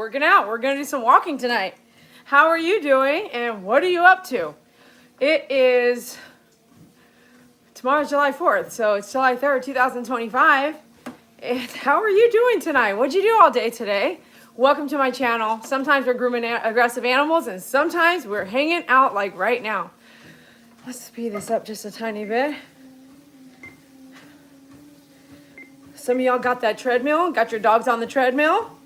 working out. We're going to do some walking tonight. How are you doing and what are you up to? Tomorrow's July 4th, so it's July 3rd, 2025. And how are you doing tonight? What'd you do all day today? Welcome to my channel. Sometimes we're grooming aggressive animals and sometimes we're hanging out like right now. Let's speed this up just a tiny bit. Some of y'all got that treadmill, got your dogs on the treadmill.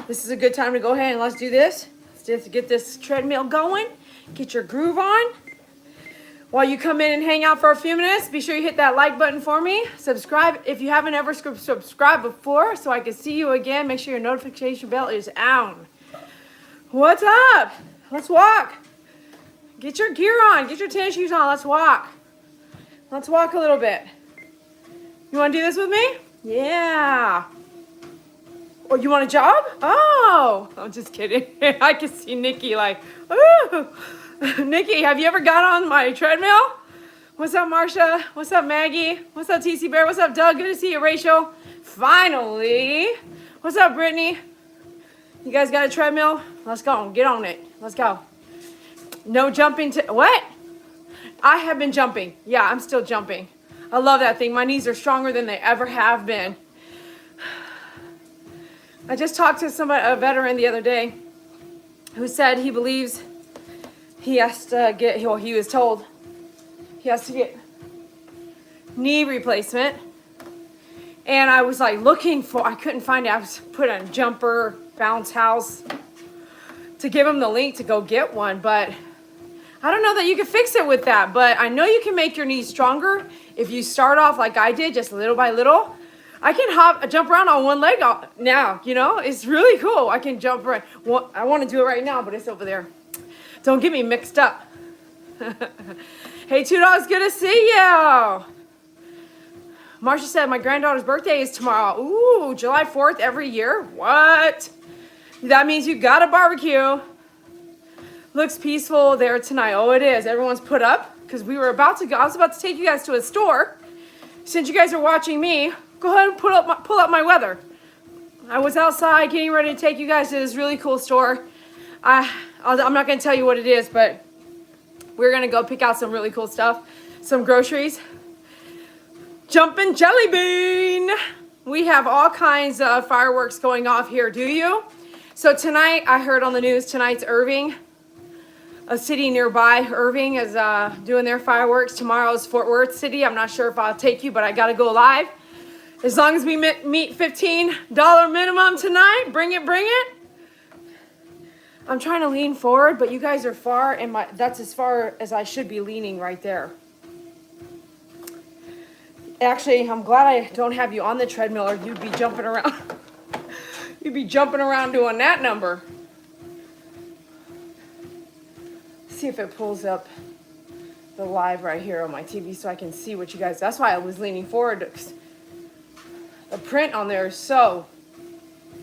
This is a good time to go ahead and let's do this. Let's just get this treadmill going. Get your groove on. While you come in and hang out for a few minutes, be sure you hit that like button for me. Subscribe if you haven't ever subscribed before so I can see you again. Make sure your notification bell is on. What's up? Let's walk. Get your gear on. Get your tennis shoes on. Let's walk. Let's walk a little bit. You want to do this with me? Yeah. Oh, you want a job? Oh, I'm just kidding. I can see Nikki like, ooh. Nikki, have you ever got on my treadmill? What's up, Marsha? What's up, Maggie? What's up, TC Bear? What's up, Doug? Good to see you, Rachel. Finally. What's up, Brittany? You guys got a treadmill? Let's go. Get on it. Let's go. No jumping what? I have been jumping. Yeah, I'm still jumping. I love that thing. My knees are stronger than they ever have been. I just talked to a veteran the other day who said he believes he has to get, well, he was told he has to get knee replacement. And I was like I couldn't find it. I was put on Jumper, Bounce House to give him the link to go get one. But I don't know that you can fix it with that. But I know you can make your knees stronger if you start off like I did, just little by little. I can jump around on one leg now, you know? It's really cool. I can jump around. Well, I want to do it right now, but it's over there. Don't get me mixed up. Hey, Two Dogs, good to see you. Marsha said my granddaughter's birthday is tomorrow. Ooh, July 4th every year? What? That means you got a barbecue. Looks peaceful there tonight. Oh, it is. Everyone's put up because I was about to take you guys to a store. Since you guys are watching me, go ahead and pull up my weather. I was outside getting ready to take you guys to this really cool store. I'm not going to tell you what it is, but we're going to go pick out some really cool stuff. Some groceries. Jumpin' Jelly Bean. We have all kinds of fireworks going off here, do you? So tonight, I heard on the news, tonight's Irving, a city nearby. Irving is doing their fireworks. Tomorrow's Fort Worth City. I'm not sure if I'll take you, but I got to go live. As long as we meet $15 minimum tonight, bring it. I'm trying to lean forward, but you guys are far, and that's as far as I should be leaning right there. Actually, I'm glad I don't have you on the treadmill, or you'd be jumping around. You'd be jumping around doing that number. See if it pulls up the live right here on my TV so I can see what you guys. That's why I was leaning forward. The print on there is so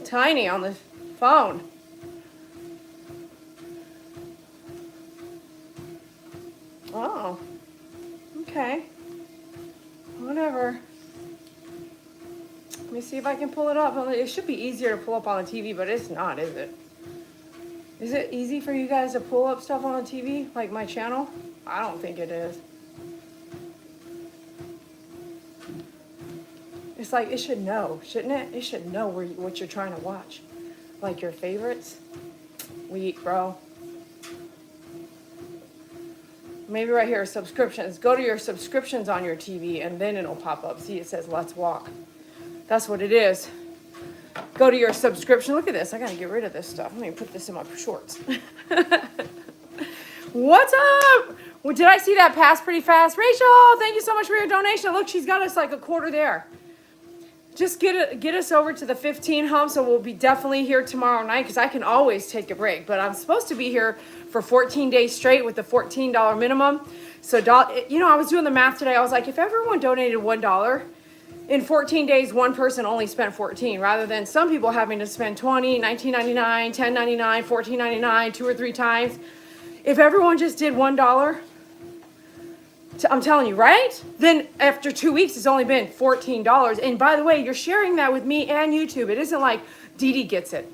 tiny on the phone. Oh, okay. Whatever. Let me see if I can pull it up. It should be easier to pull up on the TV, but it's not, is it? Is it easy for you guys to pull up stuff on the TV, like my channel? I don't think it is. It's like, it should know, shouldn't it? It should know what you're trying to watch. Like your favorites. Weak, bro. Maybe right here, subscriptions. Go to your subscriptions on your TV and then it'll pop up. See, it says, let's walk. That's what it is. Go to your subscription. Look at this. I got to get rid of this stuff. Let me put this in my shorts. What's up? Well, did I see that pass pretty fast? Rachel, thank you so much for your donation. Look, she's got us like a quarter there. Just get us over to the 15 hump, so we'll be definitely here tomorrow night because I can always take a break. But I'm supposed to be here for 14 days straight with the $14 minimum. So, you know, I was doing the math today. I was like, if everyone donated $1, in 14 days, one person only spent 14, rather than some people having to spend 20, $19.99, $10.99, $14.99, 2 or 3 times. If everyone just did $1, I'm telling you, right? Then after 2 weeks, it's only been $14. And by the way, you're sharing that with me and YouTube. It isn't like Dede gets it.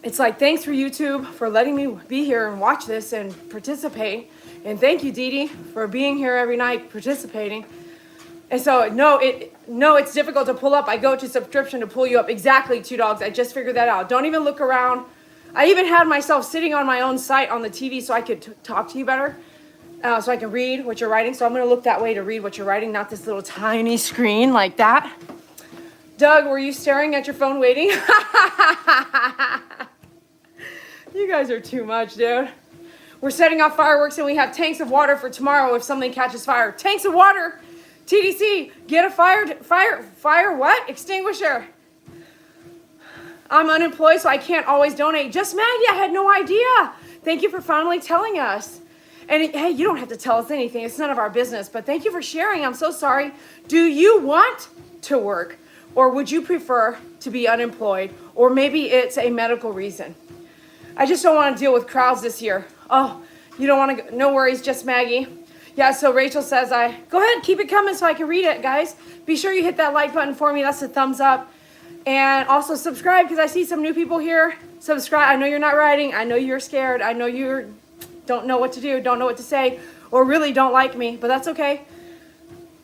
it's like, thanks for YouTube for letting me be here and watch this and participate. And thank you, Dede, for being here every night participating. And so, no, it's difficult to pull up. I go to subscription to pull you up. Exactly, Two Dogs. I just figured that out. Don't even look around. I even had myself sitting on my own site on the TV so I could talk to you better, so I can read what you're writing. So I'm going to look that way to read what you're writing, not this little tiny screen like that. Doug, were you staring at your phone waiting? You guys are too much, dude. We're setting off fireworks and we have tanks of water for tomorrow if something catches fire. Tanks of water. TDC, get a fire what? Extinguisher. I'm unemployed, so I can't always donate. Just Maggie, I had no idea. Thank you for finally telling us. And hey, you don't have to tell us anything. It's none of our business, but thank you for sharing. I'm so sorry. Do you want to work, or would you prefer to be unemployed? Or maybe it's a medical reason. I just don't want to deal with crowds this year. Oh, you don't want to, no worries, Just Maggie. Yeah, so Rachel says, go ahead, keep it coming so I can read it, guys. Be sure you hit that like button for me. That's a thumbs up. And also subscribe, because I see some new people here. Subscribe. I know you're not writing. I know you're scared. I know you don't know what to do, don't know what to say, or really don't like me, but that's okay.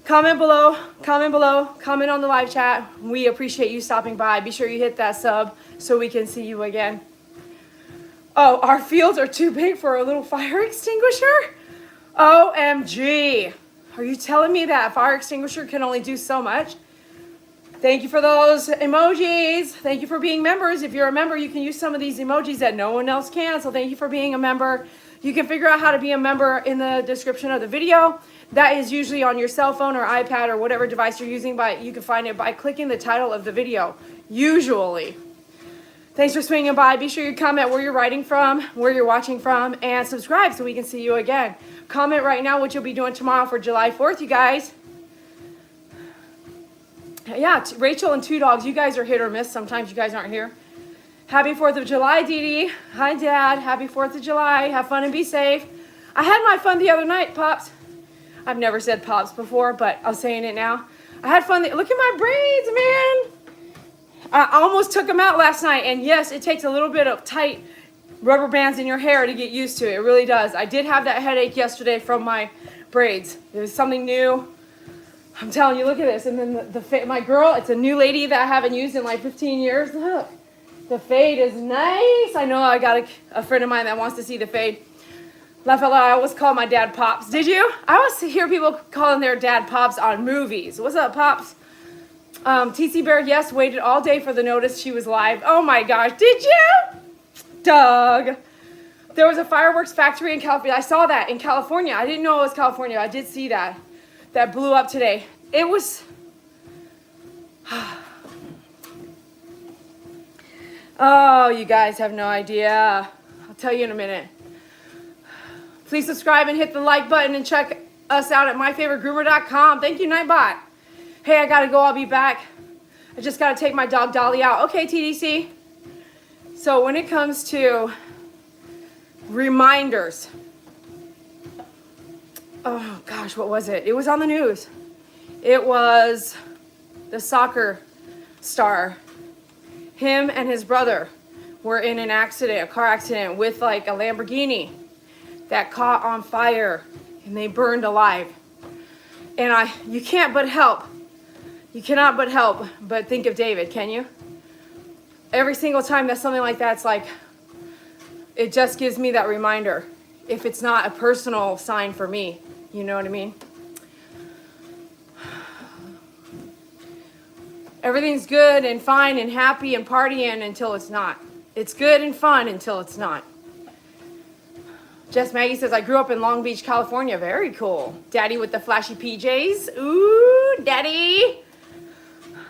Comment below, comment on the live chat. We appreciate you stopping by. Be sure you hit that sub so we can see you again. Oh, our fields are too big for a little fire extinguisher? OMG. Are you telling me that a fire extinguisher can only do so much? Thank you for those emojis. Thank you for being members. If you're a member, you can use some of these emojis that no one else can. So thank you for being a member. You can figure out how to be a member in the description of the video. That is usually on your cell phone or iPad or whatever device you're using. You can find it by clicking the title of the video, usually. Thanks for swinging by. Be sure you comment where you're writing from, where you're watching from, and subscribe so we can see you again. Comment right now what you'll be doing tomorrow for July 4th, you guys. Yeah, Rachel and Two Dogs, you guys are hit or miss. Sometimes you guys aren't here. Happy 4th of July, Dede. Hi, Dad. Happy 4th of July. Have fun and be safe. I had my fun the other night, Pops. I've never said Pops before, but I'm saying it now. I had fun. Look at my braids, man. I almost took them out last night, and yes, it takes a little bit of tight rubber bands in your hair to get used to it. It really does. I did have that headache yesterday from my braids. It was something new. I'm telling you, look at this. And then my girl, it's a new lady that I haven't used in like 15 years. Look, the fade is nice. I know I got a friend of mine that wants to see the fade. Lafayette, I always call my dad Pops. Did you? I always hear people calling their dad Pops on movies. What's up, Pops? TC Bear, yes, waited all day for the notice she was live. Oh my gosh, did you? Doug. There was a fireworks factory in California. I saw that in California. I didn't know it was California. I did see that. That blew up today. It was... Oh, you guys have no idea. I'll tell you in a minute. Please subscribe and hit the like button and check us out at myfavoritegroomer.com. Thank you, Nightbot. Hey, I gotta go. I'll be back. I just gotta take my dog Dolly out. Okay, TDC. So when it comes to reminders, oh gosh, what was it? It was on the news. It was the soccer star. Him and his brother were in an accident, a car accident with like a Lamborghini that caught on fire and they burned alive. And you can't but help. You cannot but help but think of David, can you? Every single time that something like that's like, it just gives me that reminder. If it's not a personal sign for me, you know what I mean? Everything's good and fine and happy and partying until it's not. It's good and fun until it's not. Jess Maggie says, I grew up in Long Beach, California. Very cool. Daddy with the flashy PJs. Ooh, Daddy.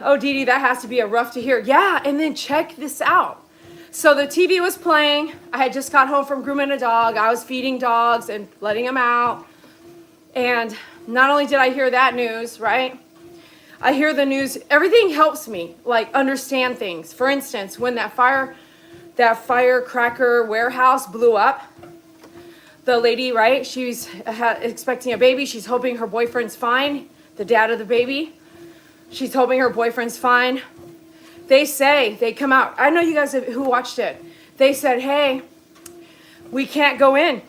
Oh, Dede, that has to be a rough to hear. Yeah, and then check this out. So the TV was playing. I had just got home from grooming a dog. I was feeding dogs and letting them out. And not only did I hear that news, right? I hear the news. Everything helps me, like, understand things. For instance, when that firecracker warehouse blew up, the lady, right, she's expecting a baby. She's hoping her boyfriend's fine, the dad of the baby. She's hoping her boyfriend's fine. They come out. I know you guys who watched it. They said, hey, we can't go in.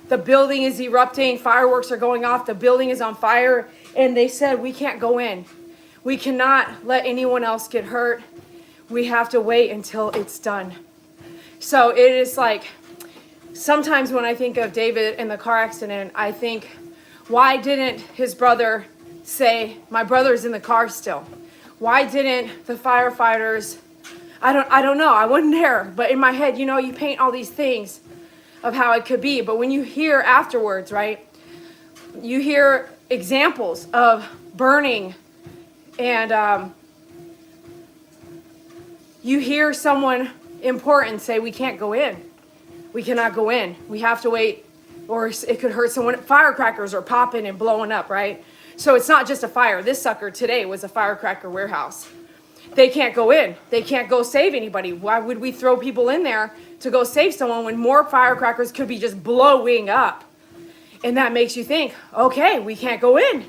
The building is erupting. Fireworks are going off. The building is on fire. And they said, we can't go in. We cannot let anyone else get hurt. We have to wait until it's done. So it is like, sometimes when I think of David in the car accident, I think, why didn't his brother say, my brother's in the car still? Why didn't the firefighters, I don't know, I wasn't there, but in my head, you know, you paint all these things of how it could be, but when you hear afterwards, right, you hear examples of burning, and you hear someone important say, we can't go in. We cannot go in. We have to wait, or it could hurt someone. Firecrackers are popping and blowing up, right? So it's not just a fire. This sucker today was a firecracker warehouse. They can't go in. They can't go save anybody. Why would we throw people in there to go save someone when more firecrackers could be just blowing up? And that makes you think, okay, we can't go in.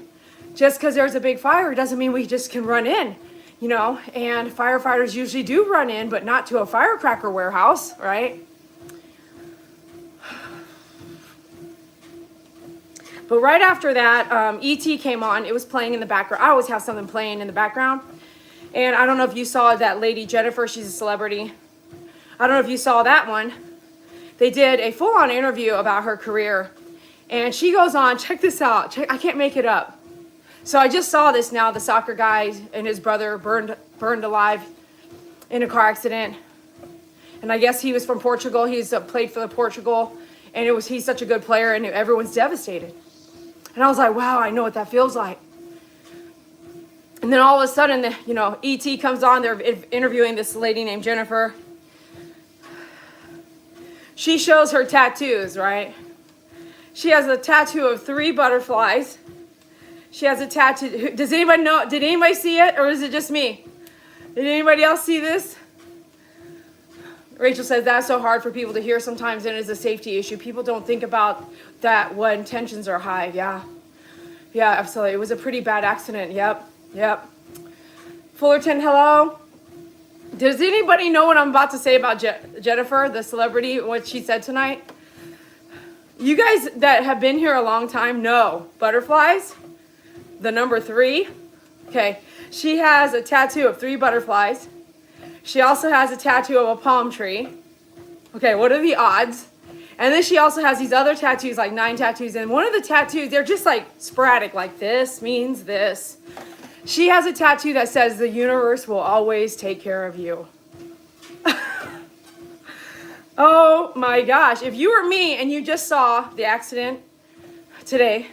Just because there's a big fire doesn't mean we just can run in, you know? And firefighters usually do run in, but not to a firecracker warehouse, right? But right after that, E.T. came on. It was playing in the background. I always have something playing in the background. And I don't know if you saw that lady, Jennifer. She's a celebrity. I don't know if you saw that one. They did a full-on interview about her career. And she goes on, check this out. I can't make it up. So I just saw this now. The soccer guy and his brother burned alive in a car accident. And I guess he was from Portugal. He's played for the Portugal. And he's such a good player, and everyone's devastated. And I was like, wow, I know what that feels like. And then all of a sudden, you know, E.T. comes on. They're interviewing this lady named Jennifer. She shows her tattoos, right? She has a tattoo of 3 butterflies. She has a tattoo. Does anybody know? Did anybody see it, or is it just me? Did anybody else see this? Rachel says that's so hard for people to hear sometimes, and it's a safety issue. People don't think about that when tensions are high. Yeah, absolutely. It was a pretty bad accident. Yep. Fullerton, hello. Does anybody know what I'm about to say about Jennifer, the celebrity, what she said tonight? You guys that have been here a long time know butterflies, the number 3. Okay, she has a tattoo of 3 butterflies. She also has a tattoo of a palm tree. Okay, what are the odds? And then she also has these other tattoos, like 9 tattoos. And one of the tattoos, they're just like sporadic, like this means this. She has a tattoo that says the universe will always take care of you. Oh my gosh. If you were me and you just saw the accident today,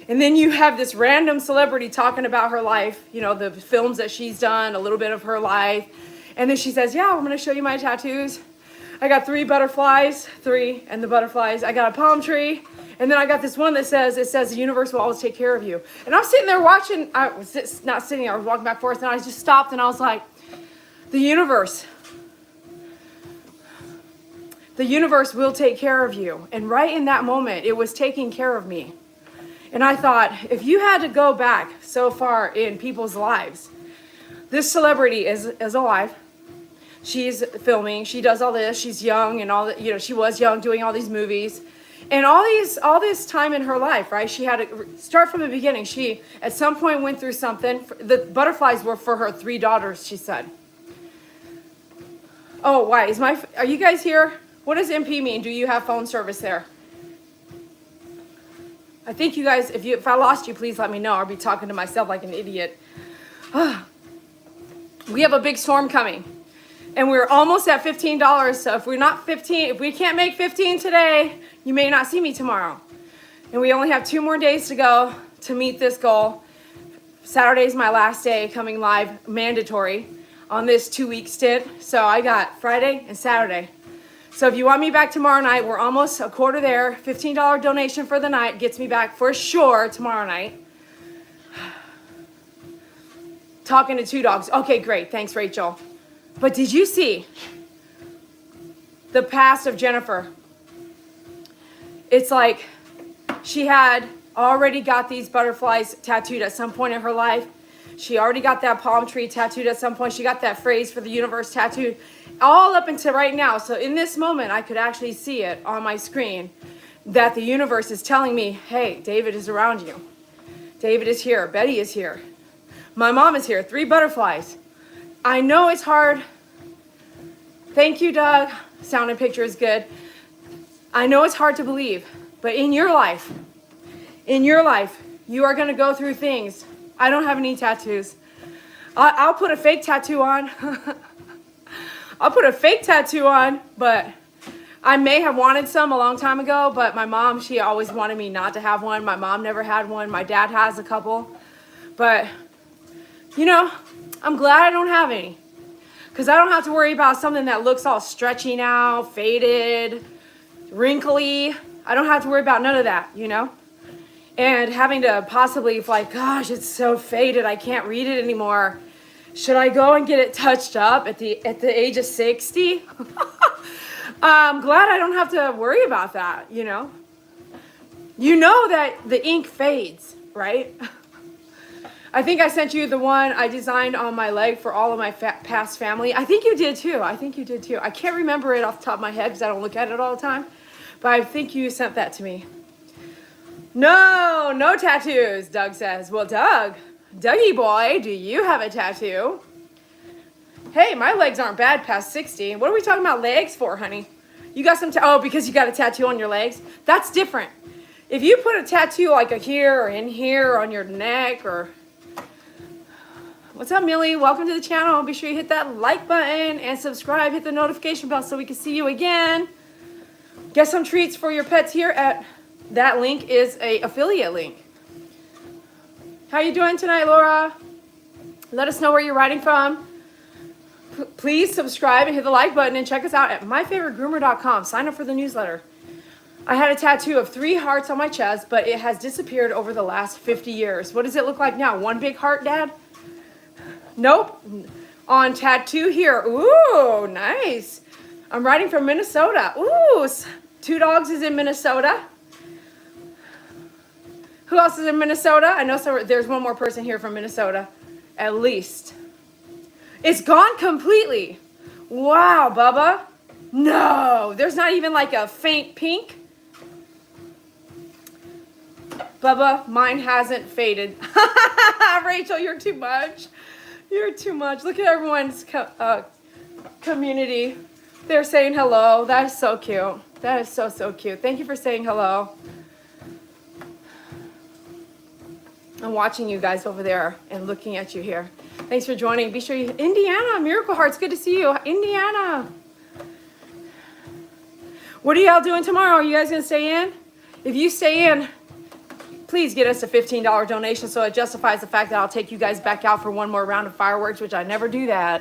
and then you have this random celebrity talking about her life, you know, the films that she's done, a little bit of her life. And then she says, yeah, I'm going to show you my tattoos. I got 3 butterflies, 3, and the butterflies. I got a palm tree. And then I got this one that says, it says the universe will always take care of you. And I was sitting there watching, I was not sitting there, I was walking back and forth, and I just stopped and I was like, the universe will take care of you. And right in that moment, it was taking care of me. And I thought, if you had to go back so far in people's lives, this celebrity is alive. She's filming. She does all this. She's young and all that. You know, she was young doing all these movies, and all this time in her life, right? She had to start from the beginning. She at some point went through something. The butterflies were for her 3 daughters. She said. Oh, why are you guys here? What does MP mean? Do you have phone service there? I think you guys, if I lost you, please let me know. I'll be talking to myself like an idiot. We have a big storm coming, and we're almost at $15. So if we can't make 15 today, you may not see me tomorrow. And we only have 2 more days to go to meet this goal. Saturday's my last day coming live, mandatory, on this 2-week stint. So I got Friday and Saturday. So if you want me back tomorrow night, we're almost a quarter there. $15 donation for the night gets me back for sure tomorrow night. Talking to 2 dogs. Okay, great. Thanks, Rachel. But did you see the past of Jennifer? It's like she had already got these butterflies tattooed at some point in her life. She already got that palm tree tattooed at some point. She got that phrase for the universe tattooed. all up until right now. So in this moment, I could actually see it on my screen that the universe is telling me, hey, David is around you. David is here. Betty is here. My mom is here. 3 butterflies. I know it's hard. Thank you, Doug. Sound and picture is good. I know it's hard to believe, but in your life, you are going to go through things. I don't have any tattoos. I'll put a fake tattoo on. I'll put a fake tattoo on, but I may have wanted some a long time ago, but my mom, she always wanted me not to have one. My mom never had one. My dad has a couple. But, you know, I'm glad I don't have any. Because I don't have to worry about something that looks all stretchy now, faded, wrinkly. I don't have to worry about none of that, you know? And having to possibly, like, gosh, it's so faded, I can't read it anymore. Should I go and get it touched up at the age of 60? I'm glad I don't have to worry about that, you know? You know that the ink fades, right? I think I sent you the one I designed on my leg for all of my past family. I think you did too. I can't remember it off the top of my head because I don't look at it all the time. But I think you sent that to me. No tattoos, Doug says. Well, Dougie boy, do you have a tattoo? Hey, my legs aren't bad past 60. What are we talking about legs for, honey? You got some, because you got a tattoo on your legs? That's different. If you put a tattoo like a here or in here or on your neck or... What's up, Millie? Welcome to the channel. Be sure you hit that like button and subscribe. Hit the notification bell so we can see you again. Get some treats for your pets here at... That link is a affiliate link. How you doing tonight, Laura? Let us know where you're writing from. Please subscribe and hit the like button and check us out at myfavoritegroomer.com. Sign up for the newsletter. I had a tattoo of 3 hearts on my chest, but it has disappeared over the last 50 years. What does it look like now? 1 big heart, Dad? Nope. On tattoo here. Ooh, nice. I'm writing from Minnesota. Ooh, 2 dogs is in Minnesota. Who else is in Minnesota? I know there's one more person here from Minnesota, at least. It's gone completely. Wow, Bubba. No, there's not even like a faint pink. Bubba, mine hasn't faded. Rachel, you're too much. You're too much. Look at everyone's community. They're saying hello. That is so cute. That is so, so cute. Thank you for saying hello. I'm watching you guys over there and looking at you here. Thanks for joining. Be sure you... Indiana, Miracle Hearts, good to see you. Indiana. What are y'all doing tomorrow? Are you guys going to stay in? If you stay in, please get us a $15 donation so it justifies the fact that I'll take you guys back out for one more round of fireworks, which I never do that.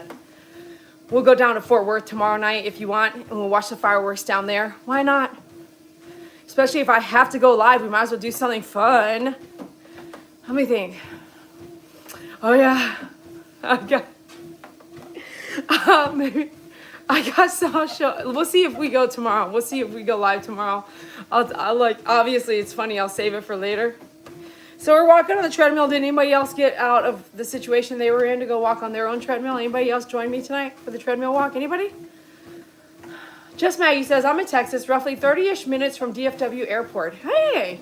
We'll go down to Fort Worth tomorrow night if you want, and we'll watch the fireworks down there. Why not? Especially if I have to go live, we might as well do something fun. Let me think. Oh yeah, maybe I got some show. We'll see if we go tomorrow. We'll see if we go live tomorrow. I'll like, obviously it's funny. I'll save it for later. So we're walking on the treadmill. Did anybody else get out of the situation they were in to go walk on their own treadmill? Anybody else join me tonight for the treadmill walk? Anybody? Just Maggie says, I'm in Texas, roughly 30-ish minutes from DFW airport. Hey.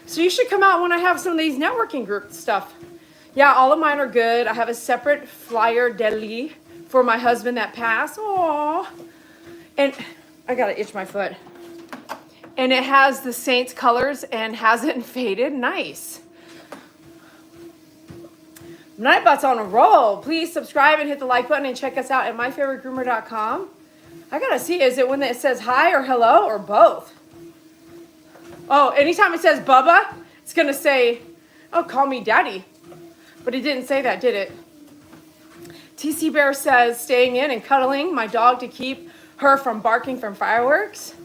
So you should come out when I have some of these networking group stuff. Yeah, all of mine are good. I have a separate flyer deli for my husband that passed. Aww. And I gotta itch my foot. And it has the Saints colors and hasn't faded. Nice. Nightbot's on a roll. Please subscribe and hit the like button and check us out at myfavoritegroomer.com. I gotta see, is it when it says hi or hello or both? Oh, anytime it says Bubba, it's going to say, oh, call me daddy. But it didn't say that, did it? TC Bear says, staying in and cuddling my dog to keep her from barking from fireworks.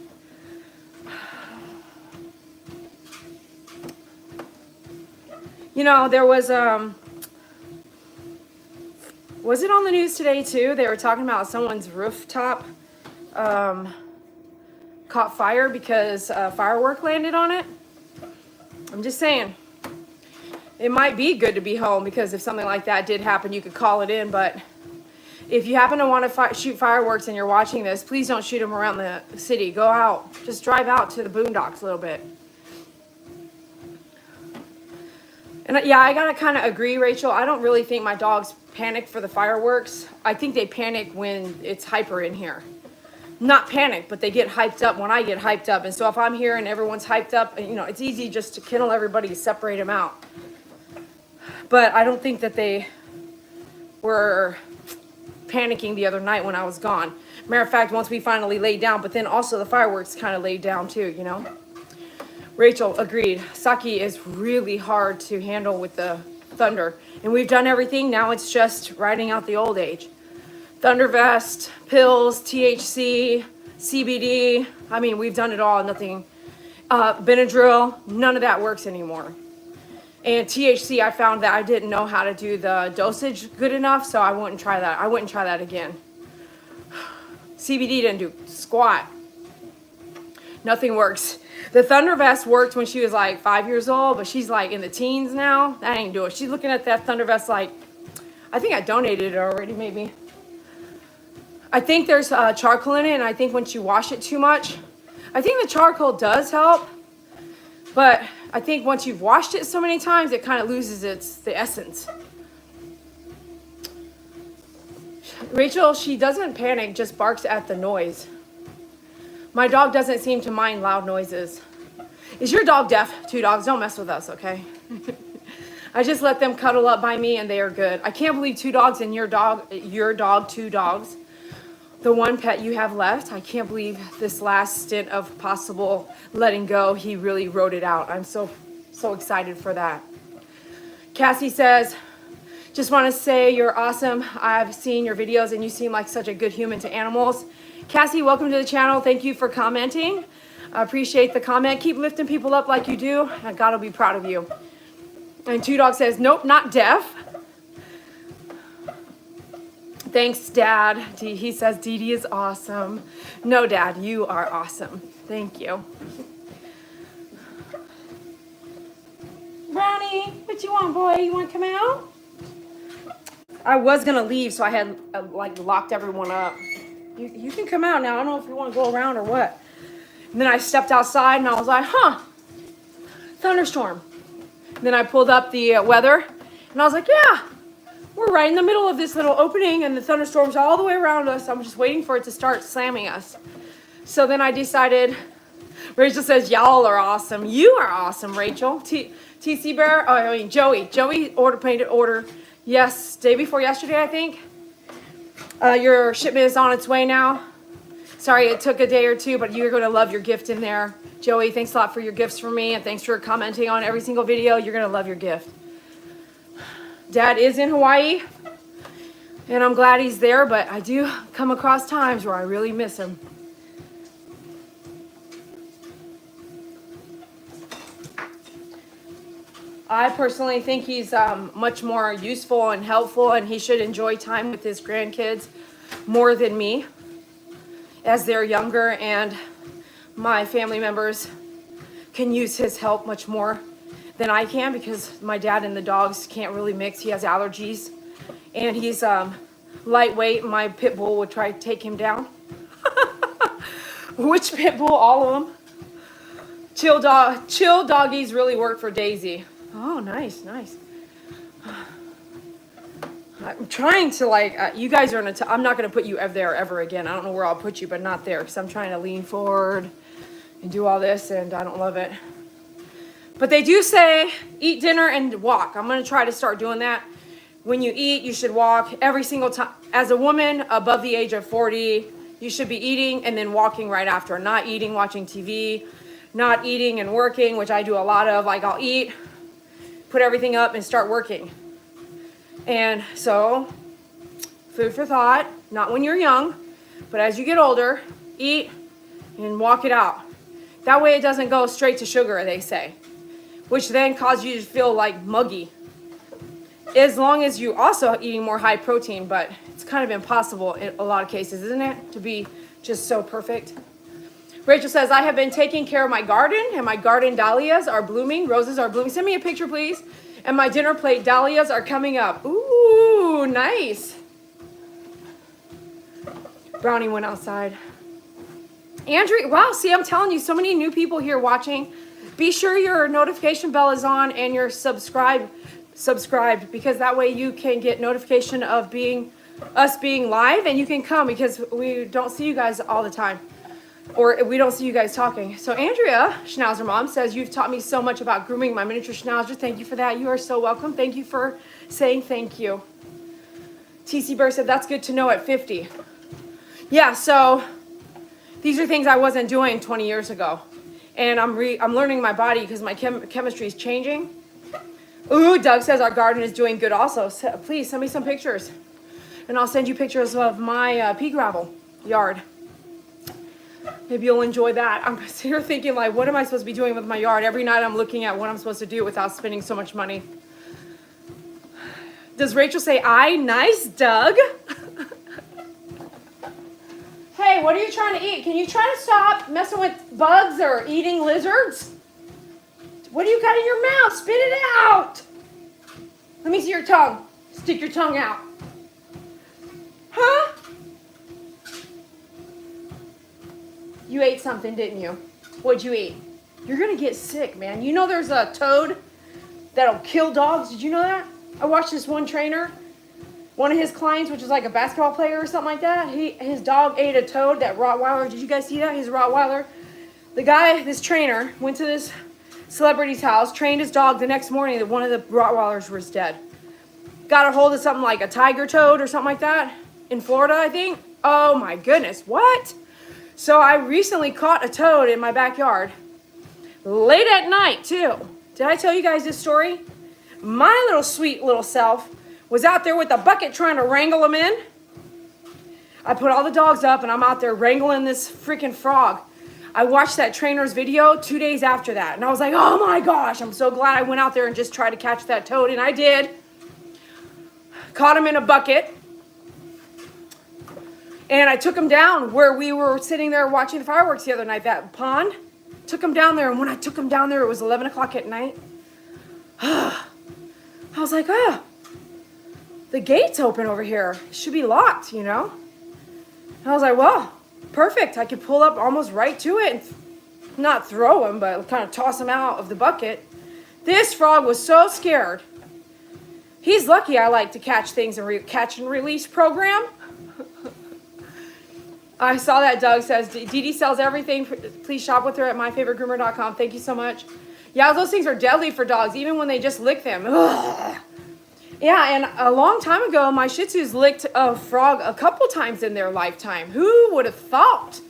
You know, there was it on the news today too? They were talking about someone's rooftop caught fire because a firework landed on it. I'm just saying, it might be good to be home because if something like that did happen, you could call it in. But If you happen to want to shoot fireworks and you're watching this, please don't shoot them around the city. Go out. Just drive out to the boondocks a little bit. And yeah, I gotta kind of agree, Rachel. I don't really think my dogs panic for the fireworks. I think they panic when it's hyper in here. Not panic, but they get hyped up when I get hyped up. And so if I'm here and everyone's hyped up, you know, it's easy just to kennel everybody, separate them out. But I don't think that they were panicking the other night when I was gone. Matter of fact, once we finally laid down, but then also the fireworks kind of laid down too, you know. Rachel, agreed. Saki is really hard to handle with the thunder. And we've done everything. Now it's just riding out the old age. Thunder vest, pills, THC, CBD. I mean, we've done it all. Nothing. Benadryl. None of that works anymore. And THC, I found that I didn't know how to do the dosage good enough, so I wouldn't try that. I wouldn't try that again. CBD didn't do squat. Nothing works. The Thunder Vest worked when she was like 5 years old, but she's like in the teens now. That ain't do it. She's looking at that Thunder Vest like, I think I donated it already, maybe. I think there's charcoal in it, and I think once you wash it too much, I think the charcoal does help, but I think once you've washed it so many times, it kind of loses the essence. Rachel, she doesn't panic, just barks at the noise. My dog doesn't seem to mind loud noises. Is your dog deaf? 2 dogs, don't mess with us, okay? I just let them cuddle up by me and they are good. I can't believe 2 dogs and your dog, 2 dogs. The one pet you have left, I can't believe this last stint of possible letting go, he really wrote it out. I'm so excited for that. Cassie says, just want to say you're awesome. I've seen your videos and you seem like such a good human to animals. Cassie, welcome to the channel. Thank you for commenting. I appreciate the comment. Keep lifting people up like you do, and God will be proud of you. And 2 Dog says, nope, not deaf. Thanks, Dad. He says, Dede is awesome. No, Dad, you are awesome. Thank you. Brownie, what you want, boy? You want to come out? I was going to leave, so I had like locked everyone up. You can come out now. I don't know if you want to go around or what. And then I stepped outside, and I was like, thunderstorm. And then I pulled up the weather, and I was like, yeah. We're right in the middle of this little opening and the thunderstorms all the way around us. I'm just waiting for it to start slamming us. So then I decided, Rachel says, y'all are awesome. You are awesome, Rachel. TC Bear, Joey. Joey painted order, yes, day before yesterday, I think. Your shipment is on its way now. Sorry, it took a day or 2, but you're going to love your gift in there. Joey, thanks a lot for your gifts for me, and thanks for commenting on every single video. You're going to love your gift. Dad is in Hawaii, and I'm glad he's there, but I do come across times where I really miss him. I personally think he's much more useful and helpful, and he should enjoy time with his grandkids more than me as they're younger, and my family members can use his help much more than I can because my dad and the dogs can't really mix. He has allergies, and he's lightweight. My pit bull would try to take him down. Which pit bull? All of them. Chill doggies really work for Daisy. Oh, nice. I'm trying to you guys are in I'm not going to put you there ever again. I don't know where I'll put you, but not there because I'm trying to lean forward and do all this, and I don't love it. But they do say eat dinner and walk. I'm going to try to start doing that. When you eat, you should walk every single time. As a woman above the age of 40, you should be eating and then walking right after. Not eating, watching TV, not eating and working, which I do a lot of. Like I'll eat, put everything up, and start working. And so, food for thought, not when you're young, but as you get older, eat and walk it out. That way it doesn't go straight to sugar, they say, which then causes you to feel like muggy. As long as you also eating more high protein, but it's kind of impossible in a lot of cases, isn't it? To be just so perfect. Rachel says, I have been taking care of my garden, and my garden dahlias are blooming. Roses are blooming. Send me a picture, please. And my dinner plate dahlias are coming up. Ooh, nice. Brownie went outside. Andrea, wow, see, I'm telling you, so many new people here watching. Be sure your notification bell is on and you're subscribed, because that way you can get notification of us being live, and you can come because we don't see you guys all the time, or we don't see you guys talking. So Andrea, Schnauzer Mom, says, you've taught me so much about grooming my miniature Schnauzer. Thank you for that. You are so welcome. Thank you for saying thank you. TC Burr said, that's good to know at 50. Yeah, so these are things I wasn't doing 20 years ago. And I'm learning my body because my chemistry is changing. Ooh, Doug says our garden is doing good also. So please send me some pictures. And I'll send you pictures of my pea gravel yard. Maybe you'll enjoy that. I'm here thinking, like, what am I supposed to be doing with my yard? Every night I'm looking at what I'm supposed to do without spending so much money. Does Rachel say, aye, nice, Doug? Hey, what are you trying to eat? Can you try to stop messing with bugs or eating lizards? What do you got in your mouth? Spit it out. Let me see your tongue. Stick your tongue out. Huh? You ate something, didn't you? What'd you eat? You're going to get sick, man. You know there's a toad that'll kill dogs. Did you know that? I watched this one trainer. One of his clients, which is like a basketball player or something like that, his dog ate a toad, that Rottweiler. Did you guys see that? His Rottweiler. The guy, this trainer, went to this celebrity's house, trained his dog. The next morning, one of the Rottweilers was dead. Got a hold of something like a tiger toad or something like that in Florida, I think. Oh my goodness, what? So I recently caught a toad in my backyard. Late at night, too. Did I tell you guys this story? My little sweet little self was out there with a bucket trying to wrangle them in. I put all the dogs up and I'm out there wrangling this freaking frog. I watched that trainer's video 2 days after that. And I was like, oh my gosh, I'm so glad I went out there and just tried to catch that toad. And I did. Caught him in a bucket. And I took him down where we were sitting there watching the fireworks the other night, that pond. Took him down there. And when I took him down there, it was 11 o'clock at night. I was like, oh. The gate's open over here. It should be locked, you know? And I was like, well, perfect. I could pull up almost right to it and not throw him, but kind of toss him out of the bucket. This frog was so scared. He's lucky I like to catch things and catch and release program. I saw that Doug says, Dede sells everything. Please shop with her at myfavoritegroomer.com. Thank you so much. Yeah, those things are deadly for dogs, even when they just lick them. Ugh. Yeah, and a long time ago, my Shih Tzus licked a frog a couple times in their lifetime. Who would have thought?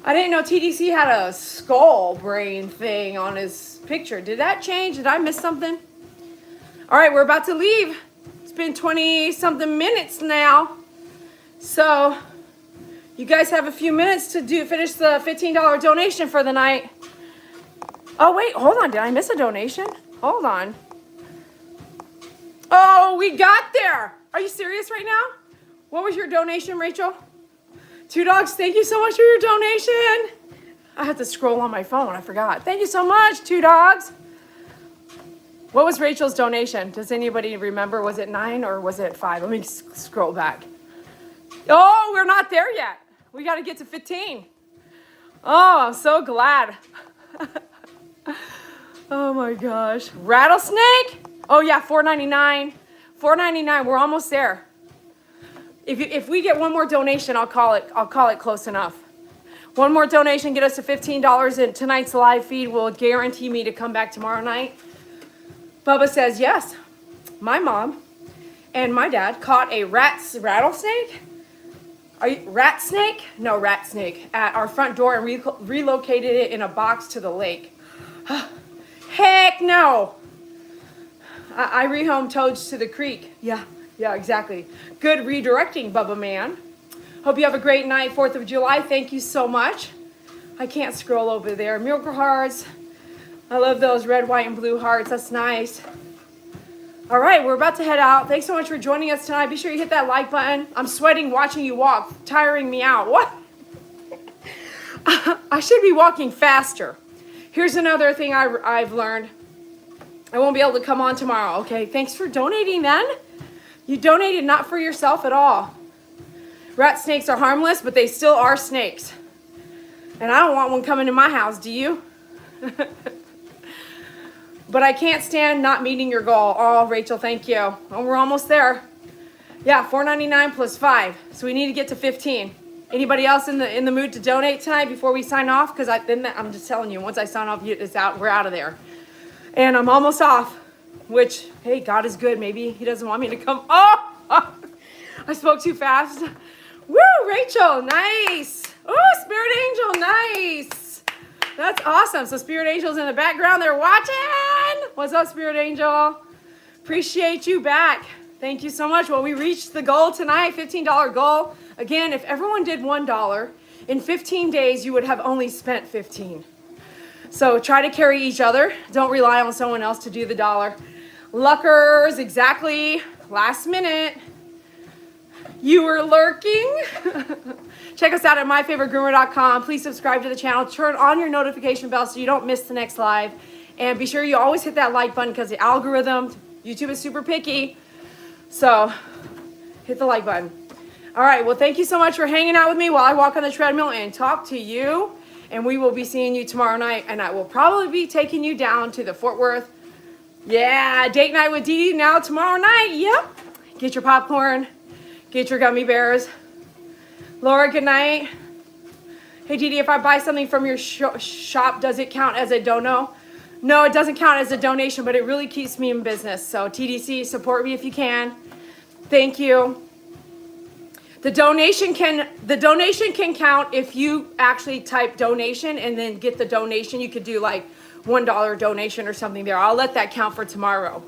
I didn't know TDC had a skull brain thing on his picture. Did that change? Did I miss something? All right, we're about to leave. It's been 20-something minutes now. So you guys have a few minutes to finish the $15 donation for the night. Oh, wait, hold on. Did I miss a donation? Hold on. Oh, we got there. Are you serious right now? What was your donation, Rachel? 2 dogs, thank you so much for your donation. I had to scroll on my phone. I forgot. Thank you so much, 2 dogs. What was Rachel's donation? Does anybody remember? Was it 9 or was it 5? Let me scroll back. Oh, we're not there yet. We got to get to 15. Oh, I'm so glad. Oh my gosh. Rattlesnake? Oh yeah, $4.99. $4.99. We're almost there. If we get one more donation, I'll call it close enough. One more donation, get us to $15, and tonight's live feed will guarantee me to come back tomorrow night. Bubba says, yes, my mom and my dad caught a rattlesnake? Rat snake? No, rat snake at our front door and relocated it in a box to the lake. Heck no. I rehome toads to the creek. Yeah, exactly. Good redirecting, Bubba man. Hope you have a great night, 4th of July. Thank you so much. I can't scroll over there. Miracle hearts. I love those red, white, and blue hearts. That's nice. All right, we're about to head out. Thanks so much for joining us tonight. Be sure you hit that like button. I'm sweating watching you walk, tiring me out. What? I should be walking faster. Here's another thing I've learned. I won't be able to come on tomorrow, okay? Thanks for donating then. You donated not for yourself at all. Rat snakes are harmless, but they still are snakes. And I don't want one coming to my house, do you? But I can't stand not meeting your goal. Oh, Rachel, thank you. Oh, we're almost there. Yeah, $4.99 plus 5. So we need to get to 15. Anybody else in the mood to donate tonight before we sign off? Because I'm just telling you, once I sign off, it's out. We're out of there. And I'm almost off. Which, hey, God is good. Maybe he doesn't want me to come. Oh, I spoke too fast. Woo, Rachel, nice. Oh, Spirit Angel, nice. That's awesome. So Spirit Angel's in the background. They're watching. What's up, Spirit Angel? Appreciate you back. Thank you so much. Well, we reached the goal tonight, $15 goal. Again, if everyone did $1, in 15 days, you would have only spent 15. So try to carry each other. Don't rely on someone else to do the dollar. Luckers, exactly. Last minute. You were lurking. Check us out at myfavoritegroomer.com. Please subscribe to the channel. Turn on your notification bell so you don't miss the next live. And be sure you always hit that like button because the algorithm, YouTube is super picky. So hit the like button. All right. Well, thank you so much for hanging out with me while I walk on the treadmill and talk to you. And we will be seeing you tomorrow night. And I will probably be taking you down to the Fort Worth. Yeah, date night with Dede now tomorrow night. Yep. Get your popcorn. Get your gummy bears. Laura, good night. Hey, Dede, if I buy something from your shop, does it count as a dono? No, it doesn't count as a donation, but it really keeps me in business. So TDC, support me if you can. Thank you. The donation can count if you actually type donation and then get the donation. You could do like $1 donation or something there. I'll let that count for tomorrow.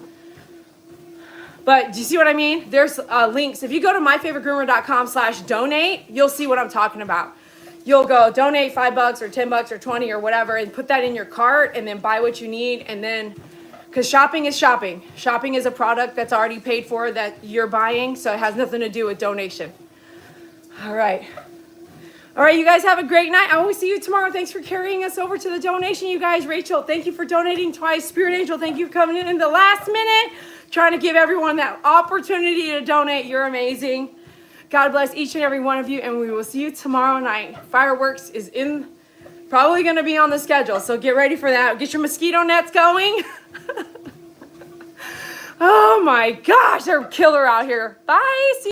But do you see what I mean? There's links. If you go to myfavoritegroomer.com/donate, you'll see what I'm talking about. You'll go donate $5 or $10 or 20 or whatever and put that in your cart and then buy what you need. And then, because shopping is shopping. Shopping is a product that's already paid for that you're buying. So it has nothing to do with donation. All right. All right, you guys have a great night. I will see you tomorrow. Thanks for carrying us over to the donation, you guys. Rachel, thank you for donating twice. Spirit Angel, thank you for coming in the last minute. Trying to give everyone that opportunity to donate. You're amazing. God bless each and every one of you, and we will see you tomorrow night. Fireworks is probably going to be on the schedule, so get ready for that. Get your mosquito nets going. Oh my gosh, they're killer out here. Bye. See